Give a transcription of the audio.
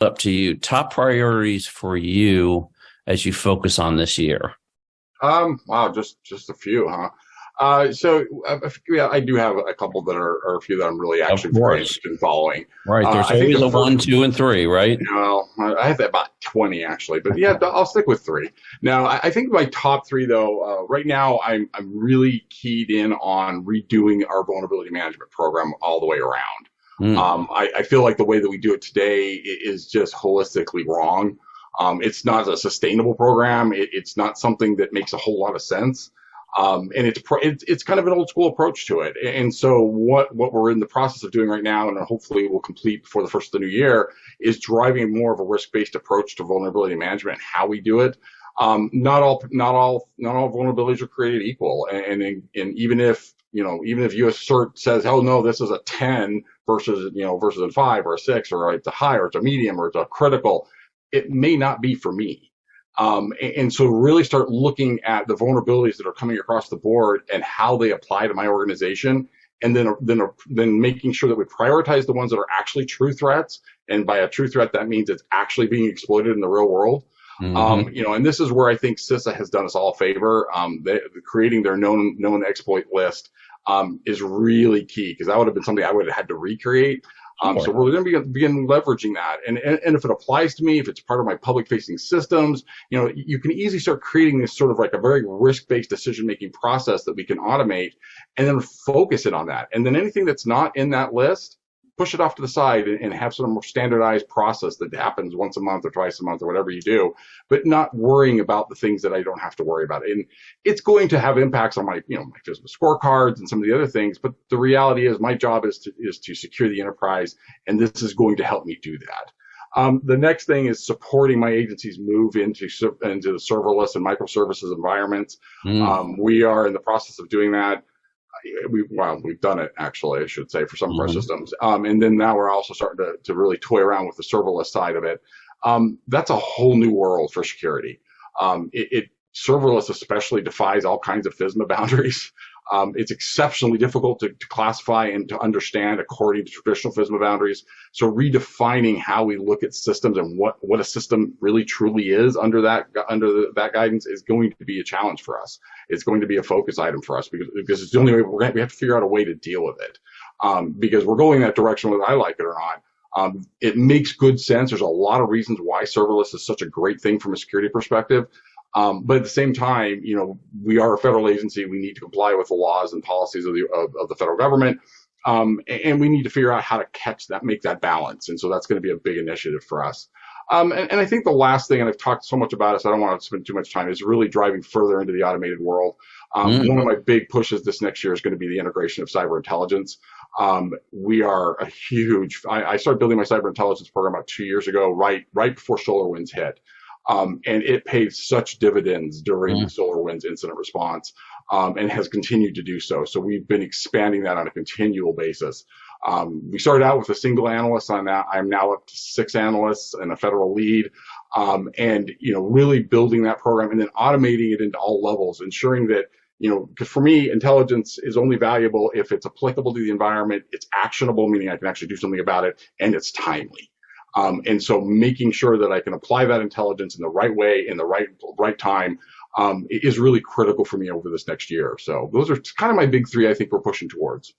up to you. Top priorities for you as you focus on this year. Wow, just a few, huh? Yeah, I do have a couple that are a few that I'm really Of actually very course. interested in following. Right. There's I think always the a first, 1, 2, and 3, right? well, I have about 20 actually, but yeah, I'll stick with three. Now, I think my top three though, right now I'm really keyed in on redoing our vulnerability management program all the way around. Mm. I feel like the way that we do it today is just holistically wrong. It's not a sustainable program. It's not something that makes a whole lot of sense. And it's kind of an old school approach to it. And so what we're in the process of doing right now, and hopefully we'll complete before the first of the new year, is driving more of a risk-based approach to vulnerability management and how we do it. Not all vulnerabilities are created equal. And even if, US CERT says, oh no, this is a 10 versus a 5 or a 6, or it's a high or it's a medium or it's a critical, it may not be for me. And so really start looking at the vulnerabilities that are coming across the board and how they apply to my organization. And then making sure that we prioritize the ones that are actually true threats. And by a true threat, that means it's actually being exploited in the real world. Mm-hmm. And this is where I think CISA has done us all a favor. Creating their known exploit list is really key, because that would have been something I would have had to recreate. So we're going to begin leveraging that. And if it applies to me, if it's part of my public facing systems, you can easily start creating this sort of like a very risk-based decision-making process that we can automate and then focus it on that. And then anything that's not in that list, push it off to the side and have some more standardized process that happens once a month or twice a month or whatever you do, but not worrying about the things that I don't have to worry about. And it's going to have impacts on my physical scorecards and some of the other things. But the reality is my job is to secure the enterprise, and this is going to help me do that. The next thing is supporting my agency's move into the serverless and microservices environments. We are in the process of doing that. We've done it, actually, I should say, for some of our systems. And then now we're also starting to really toy around with the serverless side of it. That's a whole new world for security. Serverless especially defies all kinds of FISMA boundaries. It's exceptionally difficult to classify and to understand according to traditional FISMA boundaries. So redefining how we look at systems and what a system really truly is under that guidance is going to be a challenge for us. It's going to be a focus item for us, because it's the only way we have to figure out a way to deal with it. Because we're going that direction, whether I like it or not. It makes good sense. There's a lot of reasons why serverless is such a great thing from a security perspective. But at the same time, we are a federal agency. We need to comply with the laws and policies of the federal government. And we need to figure out how to make that balance. And so that's going to be a big initiative for us. And I think the last thing, and I've talked so much about it, so I don't want to spend too much time, is really driving further into the automated world. One of my big pushes this next year is going to be the integration of cyber intelligence. We are a huge, I started building my cyber intelligence program about 2 years ago, right before SolarWinds hit. And it paid such dividends during the SolarWinds incident response, and has continued to do so. So we've been expanding that on a continual basis. We started out with a single analyst on that. I'm now up to 6 analysts and a federal lead, and really building that program and then automating it into all levels, ensuring that, because for me, intelligence is only valuable if it's applicable to the environment, it's actionable, meaning I can actually do something about it, and it's timely. And so making sure that I can apply that intelligence in the right way, in the right time, is really critical for me over this next year. So those are kind of my big three I think we're pushing towards.